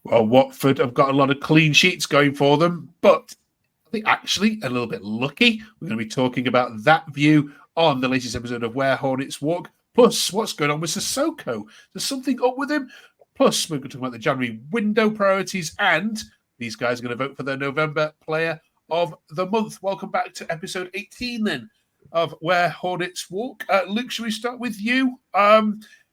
Well, Watford have got a lot of clean sheets going for them, but I think actually a little bit lucky. We're going to be talking about that view on the latest episode of Where Hornets Walk, plus what's going on with Sissoko. There's something up with him. Plus, we're going to talk about the January window priorities, and these guys are going to vote for their November Player of the Month. Welcome back to episode 18 then of Where Hornets Walk. Luke, should we start with you?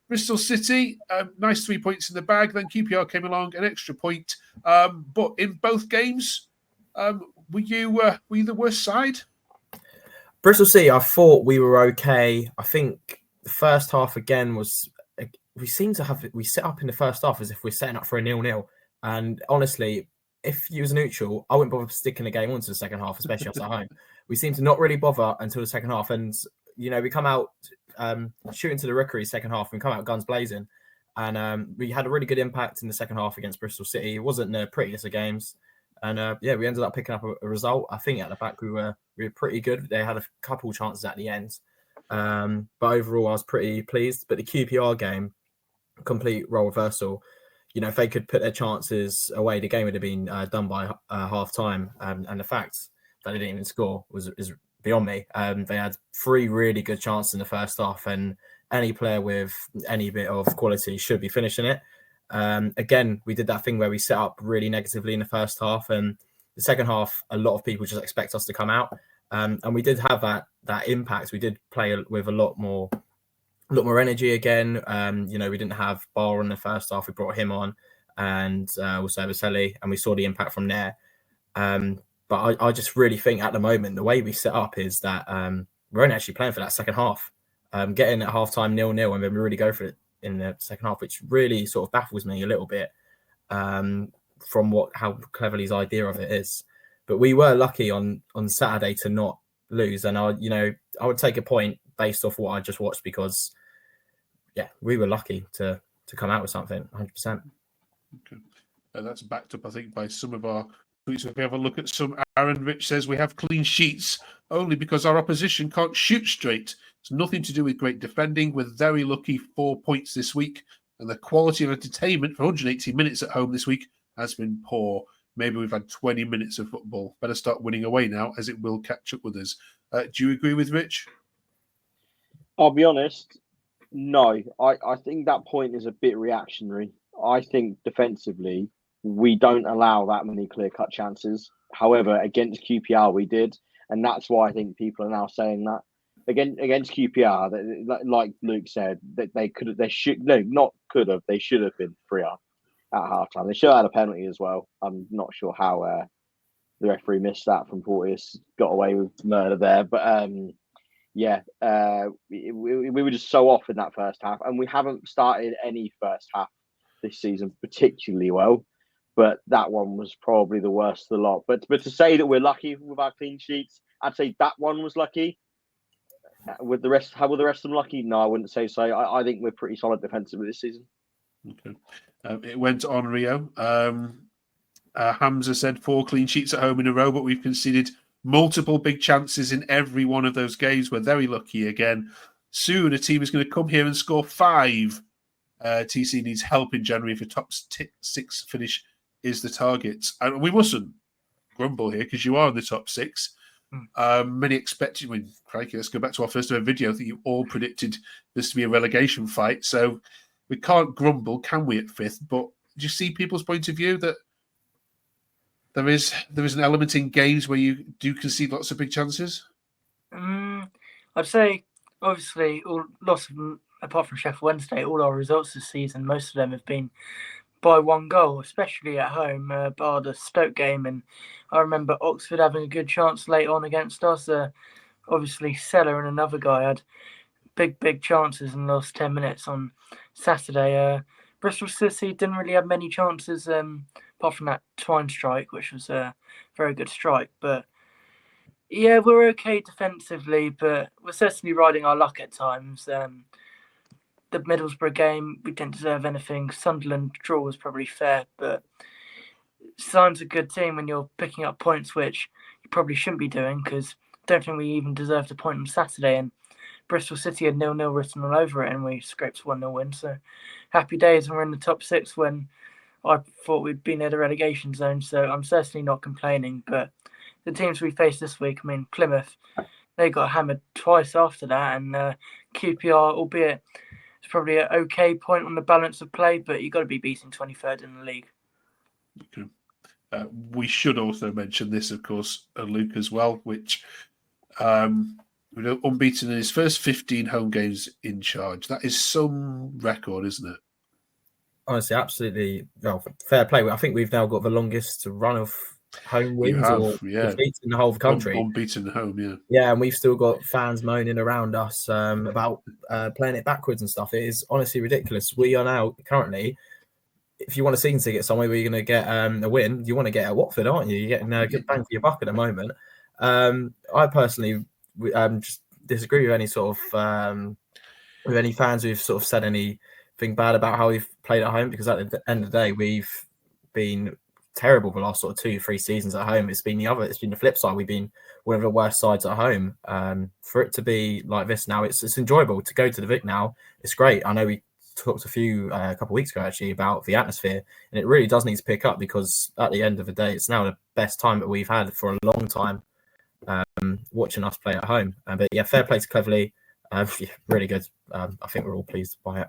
Bristol City, nice 3 points in the bag. Then QPR came along, an extra point. But in both games, were you the worst side? Bristol City, I thought we were okay. I think the first half again was. We set up in the first half as if we're setting up for a 0-0. And honestly, if you was neutral, I wouldn't bother sticking the game onto the second half, especially us at home. We seem to not really bother until the second half. And, we come out shooting to the rookery second half and come out guns blazing. And we had a really good impact in the second half against Bristol City. It wasn't the prettiest of games. And, we ended up picking up a result. I think at the back we were pretty good. They had a couple chances at the end. But overall, I was pretty pleased. But the QPR game, complete role reversal. If they could put their chances away, the game would have been done by half time. And the fact that they didn't even score is beyond me. They had 3 really good chances in the first half, and any player with any bit of quality should be finishing it. Again, we did that thing where we set up really negatively in the first half, and the second half, a lot of people just expect us to come out. And we did have that impact. We did play with a lot more energy again. We didn't have Bar in the first half. We brought him on, and also Vaselli, and we saw the impact from there. But I just really think at the moment, the way we set up is that we're only actually playing for that second half. Getting at halftime 0-0, and then we really go for it in the second half, which really sort of baffles me a little bit from how cleverly his idea of it is. But we were lucky on Saturday to not lose, and I would take a point based off what I just watched because, we were lucky to come out with something, 100%. Okay. That's backed up, I think, by some of our tweets. If we have a look at some, Aaron Rich says we have clean sheets only because our opposition can't shoot straight. It's nothing to do with great defending. We're very lucky 4 points this week, and the quality of entertainment for 180 minutes at home this week has been poor. Maybe we've had 20 minutes of football. Better start winning away now, as it will catch up with us. Do you agree with Rich? I'll be honest, no. I think that point is a bit reactionary. I think defensively, we don't allow that many clear-cut chances. However, against QPR, we did. And that's why I think people are now saying that. Against QPR, like Luke said, they should have been freer at halftime. They should have had a penalty as well. I'm not sure how the referee missed that from Porteous, got away with murder there. But we were just so off in that first half, and we haven't started any first half this season particularly well. But that one was probably the worst of the lot. But to say that we're lucky with our clean sheets, I'd say that one was lucky. With the rest, how were the rest of them lucky? No, I wouldn't say so. I think we're pretty solid defensively this season. Okay. It went on, Rio. Hamza said 4 clean sheets at home in a row, but we've conceded multiple big chances in every one of those games. We're very lucky again. Soon, a team is going to come here and score 5. TC needs help in January if a top 6 finish is the target. And we mustn't grumble here because you are in the top 6. Many expected, crikey, let's go back to our first ever video. I think you all predicted this to be a relegation fight. So we can't grumble, can we, at 5th? But do you see people's point of view that there is an element in games where you do concede lots of big chances? I'd say, obviously, lots of them, apart from Sheffield Wednesday, all our results this season, most of them have been by 1 goal, especially at home, bar the Stoke game. And I remember Oxford having a good chance late on against us. Obviously, Seller and another guy had big chances in the last 10 minutes on Saturday. Bristol City didn't really have many chances, apart from that Twine strike, which was a very good strike. But yeah, we're okay defensively, but we're certainly riding our luck at times. The Middlesbrough game, we didn't deserve anything. Sunderland draw was probably fair, but Sign's a good team when you're picking up points, which you probably shouldn't be doing, because I don't think we even deserved a point on Saturday. And Bristol City had 0-0 written all over it, and we scraped 1-0 win. So happy days, and we're in the top 6 when I thought we'd be near the relegation zone, so I'm certainly not complaining. But the teams we faced this week, I mean, Plymouth, they got hammered twice after that, and QPR, albeit it's probably an okay point on the balance of play, but you've got to be beating 23rd in the league. Okay. We should also mention this, of course, Luke as well, which unbeaten in his first 15 home games in charge. That is some record, isn't it? Honestly, absolutely. Well, fair play. I think we've now got the longest run of home wins or defeats in the whole country. Unbeaten at home, yeah. Yeah, and we've still got fans moaning around us about playing it backwards and stuff. It is honestly ridiculous. We are now currently, if you want a season ticket somewhere where you're going to get a win, you want to get at Watford, aren't you? You're getting a good bang for your buck at the moment. I personally just disagree with any sort of with any fans who've sort of said anything bad about how we've played at home, because at the end of the day, we've been terrible the last sort of 2-3 seasons at home. It's been the flip side. We've been one of the worst sides at home. For it to be like this now, it's enjoyable to go to the Vic now. It's great. I know we talked a couple of weeks ago actually about the atmosphere, and it really does need to pick up, because at the end of the day, it's now the best time that we've had for a long time watching us play at home. But yeah, fair play to Cleverley. Really good. I think we're all pleased by it.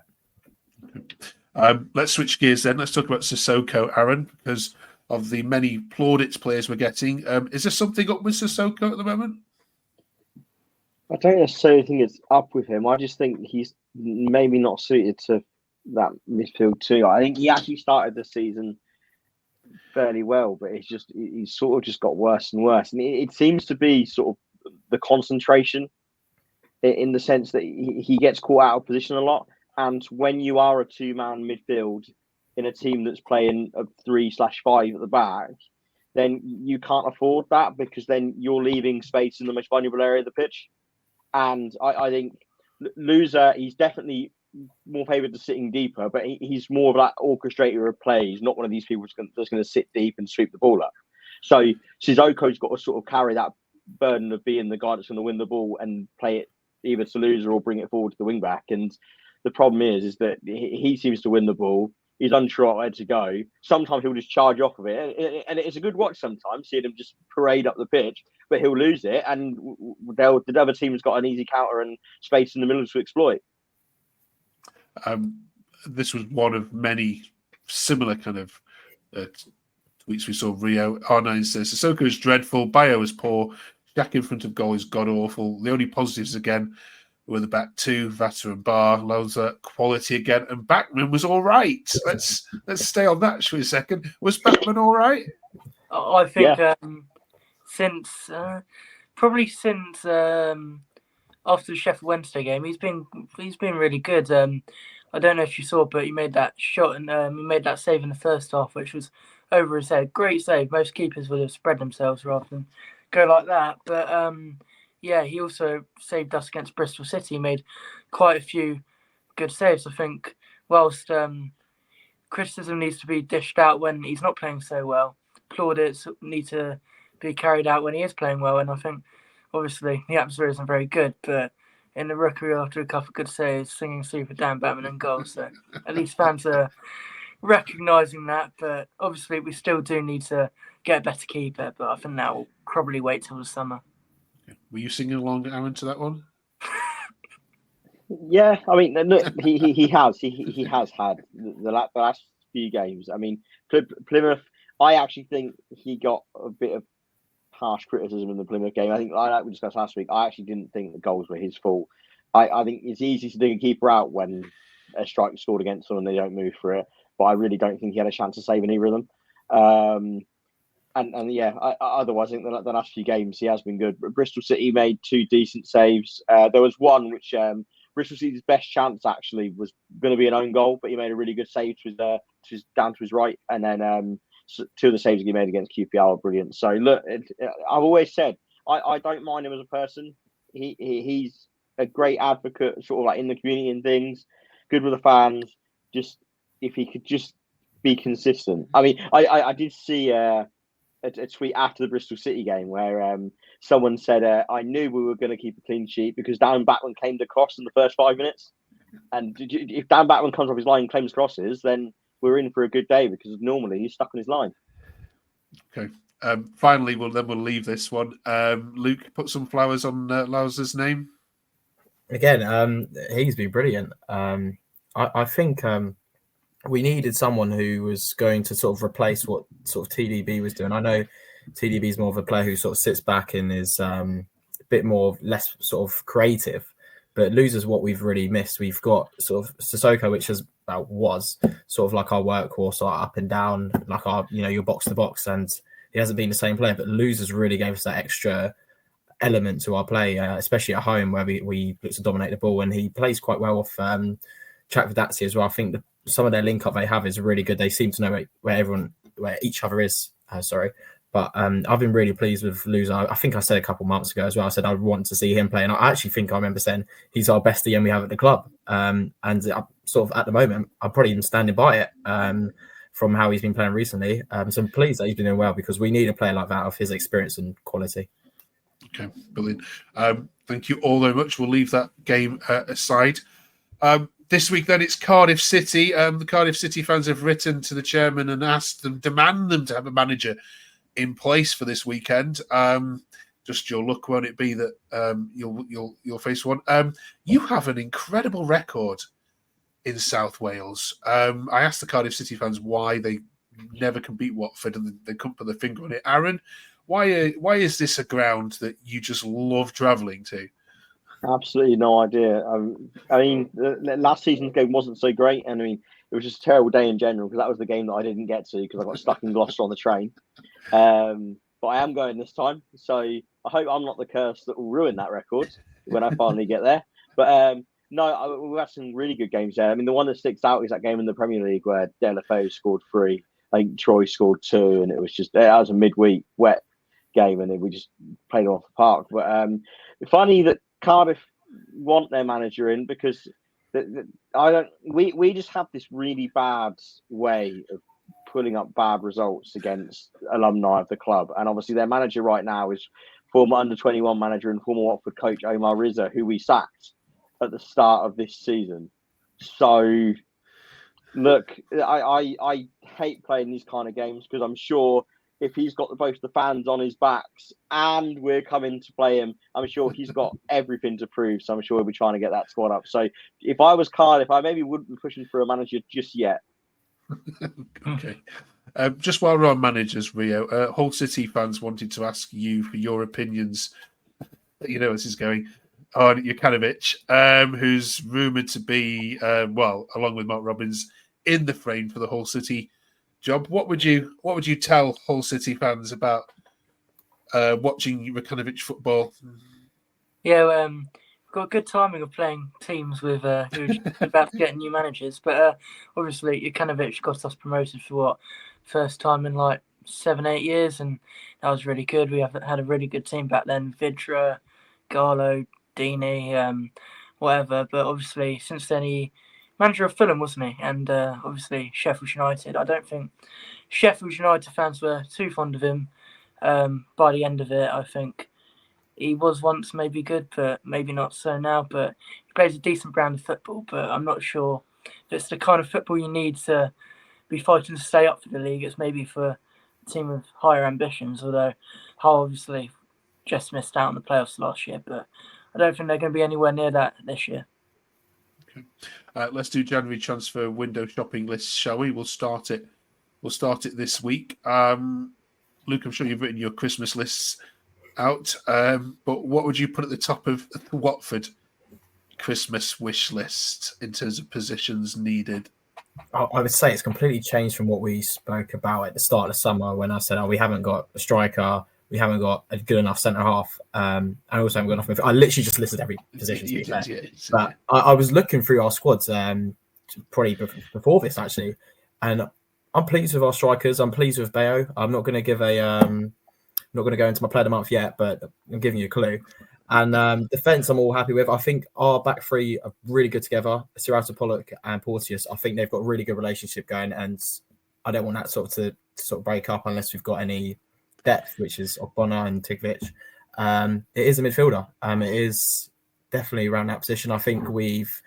Let's switch gears then. Let's talk about Sissoko, Aaron, because of the many plaudits players we're getting. Is there something up with Sissoko at the moment? I don't necessarily think it's up with him. I just think he's maybe not suited to that midfield too. I think he actually started the season fairly well, but he's sort of just got worse and worse. And it seems to be sort of the concentration, in the sense that he gets caught out of position a lot. And when you are a two-man midfield in a team that's playing a 3/5 at the back, then you can't afford that, because then you're leaving space in the most vulnerable area of the pitch. And I think Loser, he's definitely more favoured to sitting deeper, but he's more of that orchestrator of play. He's not one of these people that's going to sit deep and sweep the ball up. So Sissoko's got to sort of carry that burden of being the guy that's going to win the ball and play it either to Loser or bring it forward to the wing back. And the problem is that he seems to win the ball. He's unsure where to go. Sometimes he'll just charge off of it, and it's a good watch sometimes, seeing him just parade up the pitch. But he'll lose it, and the other team's got an easy counter and space in the middle to exploit. This was one of many similar kind of tweets we saw. Rio R9 says Sissoko is dreadful, Bayo is poor, Jack in front of goal is god awful. The only positives again were the back two, Vata and Bar, Loza, quality again, and Backman was all right. Let's stay on that for a second. Was Backman all right? I think since after the Sheffield Wednesday game, he's been really good. I don't know if you saw, but he made that shot and he made that save in the first half, which was over his head. Great save. Most keepers would have spread themselves rather than go like that. But yeah, he also saved us against Bristol City. He made quite a few good saves. I think whilst criticism needs to be dished out when he's not playing so well, plaudits need to be carried out when he is playing well. And I think obviously the atmosphere isn't very good, but in the rookery after a couple of good saves, singing Super Dan Batman and goals. So at least fans are recognising that. But obviously we still do need to get a better keeper. But I think that will probably wait till the summer. Were you singing along, Aaron, to that one? Yeah, I mean, look, he has had the last few games. I mean, Plymouth, I actually think he got a bit of harsh criticism in the Plymouth game. I think, like we discussed last week, I actually didn't think the goals were his fault. I think it's easy to dig a keeper out when a strike scored against them and they don't move for it, but I really don't think he had a chance to save either of them. And yeah, otherwise, I think the last few games he has been good. But Bristol City made 2 decent saves. There was one which Bristol City's best chance actually was going to be an own goal, but he made a really good save down to his right. And then 2 of the saves he made against QPR were brilliant. So look, I've always said I don't mind him as a person. He's a great advocate, sort of like in the community and things. Good with the fans. Just if he could just be consistent. I mean, I did see a tweet after the Bristol City game where someone said, I knew we were going to keep a clean sheet because Dan Batman claimed a cross in the first 5 minutes. And if Dan Batman comes off his line and claims crosses, then we're in for a good day because normally he's stuck on his line. Okay. Finally, we'll leave this one. Luke, put some flowers on Lauz's name. Again, he's been brilliant. I think we needed someone who was going to sort of replace what sort of TDB was doing. I know TDB is more of a player who sort of sits back and is a bit more less sort of creative, but loses what we've really missed. We've got sort of Sissoko, which was sort of like our workhorse, or up and down, like our your box to box, and he hasn't been the same player. But losers really gave us that extra element to our play, especially at home where we look to dominate the ball, and he plays quite well off WHATS as well. I think some of their link up they have is really good. They seem to know where each other is. But I've been really pleased with Loser. I think I said a couple months ago as well. I said I want to see him play, and I actually think I remember saying he's our best DM we have at the club. And sort of at the moment, I'm probably even standing by it from how he's been playing recently. So I'm pleased that he's been doing well because we need a player like that of his experience and quality. Okay, brilliant. Thank you all very much. We'll leave that game aside. This week, then, it's Cardiff City. The Cardiff City fans have written to the chairman and demand them to have a manager in place for this weekend. Just your luck, won't it be that you'll face one? You have an incredible record in South Wales. I asked the Cardiff City fans why they never can beat Watford, and they couldn't put their finger on it. Aaron, why is this a ground that you just love travelling to? Absolutely no idea. I mean, the last season's game wasn't so great, and I mean, it was just a terrible day in general because that was the game that I didn't get to because I got stuck in Gloucester on the train. But I am going this time, so I hope I'm not the curse that will ruin that record when I finally get there. But no, we've had some really good games there. I mean, the one that sticks out is that game in the Premier League where Delafeu scored 3. I think Troy scored 2, and it was a midweek wet game, and we just played off the park. But funny that Cardiff want their manager in because we just have this really bad way of putting up bad results against alumni of the club, and obviously their manager right now is former under-21 manager and former Watford coach Omar Rizza, who we sacked at the start of this season. So look, I hate playing these kind of games because I'm sure if he's got both the fans on his backs and we're coming to play him, I'm sure he's got everything to prove. So I'm sure we'll be trying to get that squad up. So if I was Cardiff, I maybe wouldn't be pushing for a manager just yet. Okay. Just while we're on managers, Rio, Hull City fans wanted to ask you for your opinions. You know this is going on Jokanovic, who's rumoured to be, along with Mark Robbins, in the frame for the Hull City job. What would you tell Hull City fans about watching Jokanovic football? Yeah, we've got good timing of playing teams with who are about to get new managers. But obviously, Jokanovic got us promoted for first time in like 7-8 years, and that was really good. We had a really good team back then: Vidra, Garlo, Dini, whatever. But obviously, since then he manager of Fulham, wasn't he? And obviously Sheffield United. I don't think Sheffield United fans were too fond of him. By the end of it, I think he was once maybe good, but maybe not so now. But he plays a decent brand of football, but I'm not sure if it's the kind of football you need to be fighting to stay up for the league. It's maybe for a team with higher ambitions, although Hull obviously just missed out on the playoffs last year, but I don't think they're going to be anywhere near that this year. Okay. Let's do January transfer window shopping lists, shall we? We'll start it this week. Luke, I'm sure you've written your Christmas lists out, but what would you put at the top of the Watford Christmas wish list in terms of positions needed? I would say it's completely changed from what we spoke about at the start of the summer when I said, we haven't got a striker, we haven't got a good enough centre half, and I also haven't got enough midfield. I literally just listed every position to be fair. But I was looking through our squads probably before this actually, and I'm pleased with our strikers. I'm pleased with Bayo. I'm not going to give not going to go into my player of the month yet, but I'm giving you a clue. And defence, I'm all happy with. I think our back three are really good together. Matty Pollock and Porteous. I think they've got a really good relationship going, and I don't want that to break up unless we've got any depth, which is Ogbonna and Tigvic. It is a midfielder. It is definitely around that position. I think we've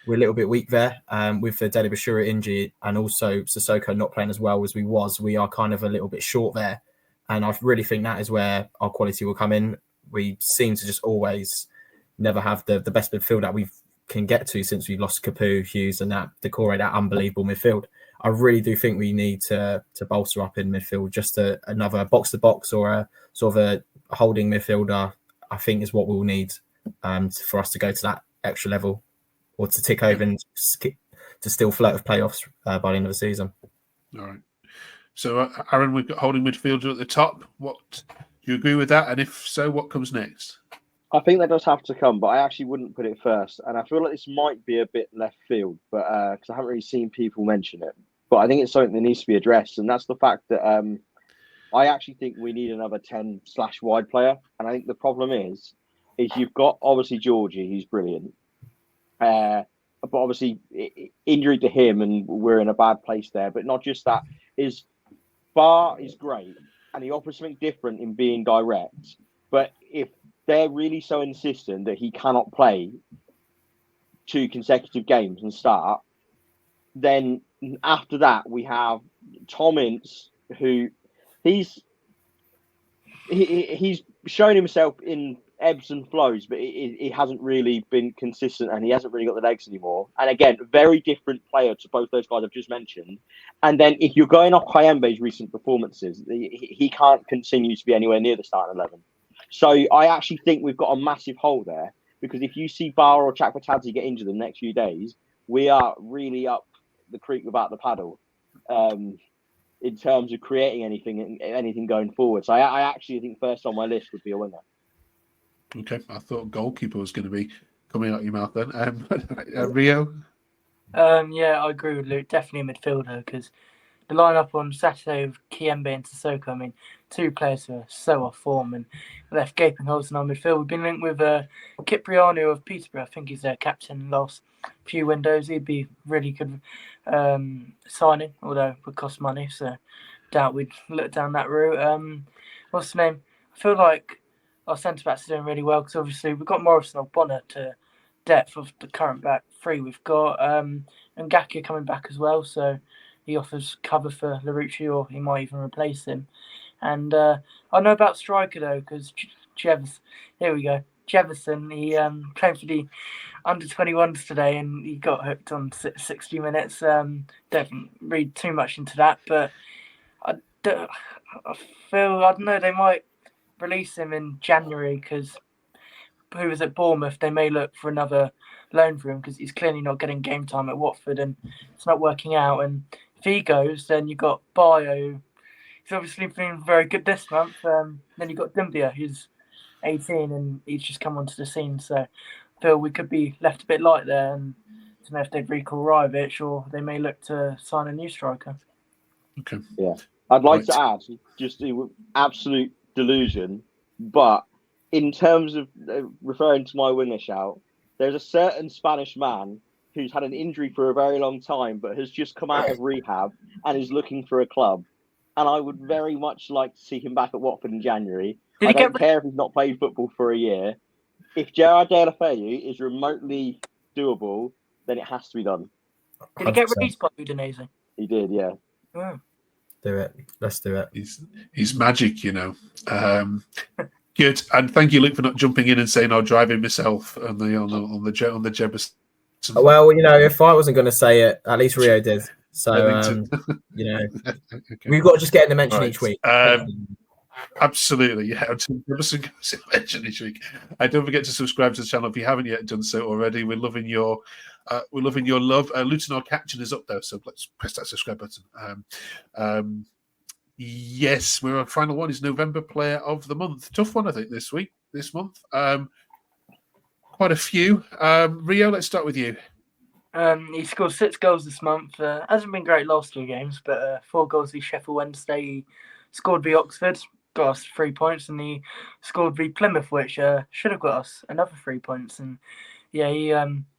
we're a little bit weak there with the Dele Basura injury and also Sissoko not playing as well as we are kind of a little bit short there. And I really think that is where our quality will come in. We seem to just always never have the best midfield that we can get to since we lost Capu, Hughes and that Decore, that unbelievable midfield. I really do think we need to bolster up in midfield. Just another box-to-box or a sort of a holding midfielder, I think is what we'll need for us to go to that extra level or to tick over and to still flirt with playoffs by the end of the season. All right. So, Aaron, we've got holding midfielder at the top. What do you agree with that? And if so, what comes next? I think that does have to come, but I actually wouldn't put it first. And I feel like this might be a bit left field, but because I haven't really seen people mention it. But I think it's something that needs to be addressed, and that's the fact that I actually think we need another 10/wide player. And I think the problem is you've got obviously Georgie, who's brilliant. But obviously injury to him and we're in a bad place there. But not just that, is Bar is great and he offers something different in being direct. But if they're really so insistent that he cannot play 2 consecutive games and start, then after that we have Tom Ince, who he's shown himself in ebbs and flows, but he hasn't really been consistent and he hasn't really got the legs anymore. And again, very different player to both those guys I've just mentioned. And then if you're going off Kayembe's recent performances, he can't continue to be anywhere near the starting 11. So I actually think we've got a massive hole there, because if you see Bar or Chakbatadze get injured in the next few days, we are really up the creek without the paddle in terms of creating anything going forward. So I actually think first on my list would be a winger. Okay, I thought goalkeeper was going to be coming out of your mouth then. Rio? Yeah, I agree with Luke. Definitely a midfielder, because the lineup on Saturday of Kayembe and Sissoko, I mean, 2 players who are so off form and left gaping holes in our midfield. We've been linked with Cipriano of Peterborough. I think he's their captain last few windows. He'd be really good signing, although it would cost money, so doubt we'd look down that route. What's the name? I feel like our centre-backs are doing really well, because obviously we've got Morrison or Bonnet to depth of the current back 3 we've got. And Ngakia coming back as well, so he offers cover for Larucci, or he might even replace him. And I know about striker though, because Jefferson, he played for the under-21s today and he got hooked on 60 minutes. Don't read too much into that, but I don't know, they might release him in January, because who was at Bournemouth, they may look for another loan for him, because he's clearly not getting game time at Watford and it's not working out. And if he goes, then you've got Bayo. He's obviously been very good this month. Then you've got Dumbia, who's 18 and he's just come onto the scene. So I feel we could be left a bit light there. And I don't know if they'd recall Rajovic, or they may look to sign a new striker. Okay. Yeah. I'd like to add, just absolute delusion, but in terms of referring to my winger shout, there's a certain Spanish man who's had an injury for a very long time, but has just come out of rehab and is looking for a club. And I would very much like to see him back at Watford in January. I don't care if he's not played football for a year. If Gerard Deulofeu is remotely doable, then it has to be done. Did he get released by Udinese? He did, yeah. Oh. Do it. Let's do it. He's magic, you know. Good, and thank you, Luke, for not jumping in and saying I'll drive in myself on the Jefferson. Well, you know, if I wasn't going to say it, at least Rio did. So you know, okay. we've got to just get in the mention each week. Absolutely, yeah. Jefferson goes in mention each week. And don't forget to subscribe to the channel if you haven't yet done so already. We're loving your love. Luton, our caption is up there, so let's press that subscribe button. Yes, our final one is November Player of the Month. Tough one, I think, this month. Quite a few. Rio, let's start with you. He scored 6 goals this month. Hasn't been great last 2 games, but 4 goals v Sheffield Wednesday. He scored v Oxford, got us 3 points, and he scored v Plymouth, which should have got us another 3 points. And yeah, he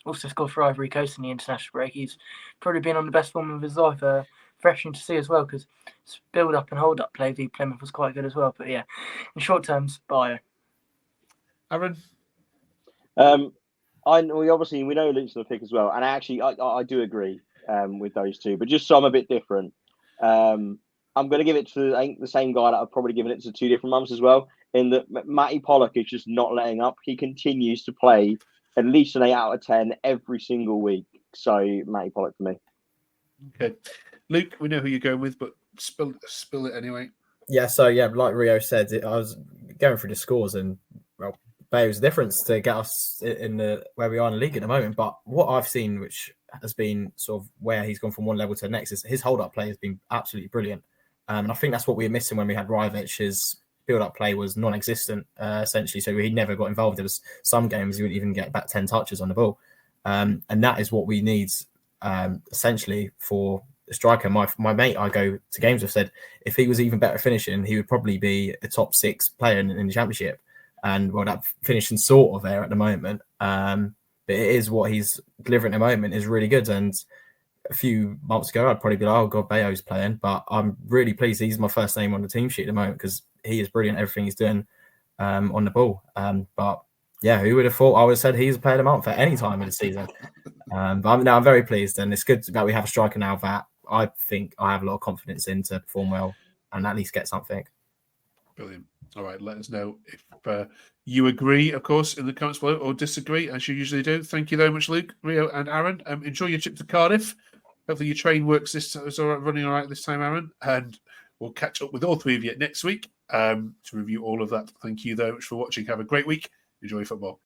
also scored for Ivory Coast in the international break. He's probably been on the best form of his life. Refreshing to see as well, because build up and hold up play v Plymouth was quite good as well. But yeah, in short terms, Bayo. Aaron? we know Luke's on the pick as well, and I do agree with those two, but just so I'm a bit different. I'm going to give it to the same guy that I've probably given it to 2 different months as well. In that Matty Pollock is just not letting up. He continues to play at least an 8 out of 10 every single week. So Matty Pollock for me. Okay, Luke, we know who you're going with, but spill it anyway. Yeah, so like Rio said, I was going through the scores, and well, Bayo's difference to get us in the where we are in the league at the moment. But what I've seen, which has been sort of where he's gone from one level to the next, is his hold-up play has been absolutely brilliant. And I think that's what we were missing when we had Rivich. His build-up play was non-existent, essentially. So he never got involved. There was some games he wouldn't even get about 10 touches on the ball. And that is what we need, essentially, for a striker. My mate I go to games with said if he was even better finishing, he would probably be a top 6 player in the Championship. And, well, that finishing sort of there at the moment. But it is what he's delivering at the moment is really good. And a few months ago, I'd probably be like, oh, God, Bayo's playing. But I'm really pleased he's my first name on the team sheet at the moment because he is brilliant, everything he's doing on the ball. But, yeah, who would have thought I would have said he's a player of the month at any time of the season. But I'm very pleased. And it's good that we have a striker now that I think I have a lot of confidence in to perform well and at least get something. Brilliant. All right, let us know if you agree, of course, in the comments below or disagree, as you usually do. Thank you very much, Luke, Rio, and Aaron. Enjoy your trip to Cardiff. Hopefully your train works running all right this time, Aaron. And we'll catch up with all 3 of you next week to review all of that. Thank you very much for watching. Have a great week. Enjoy football.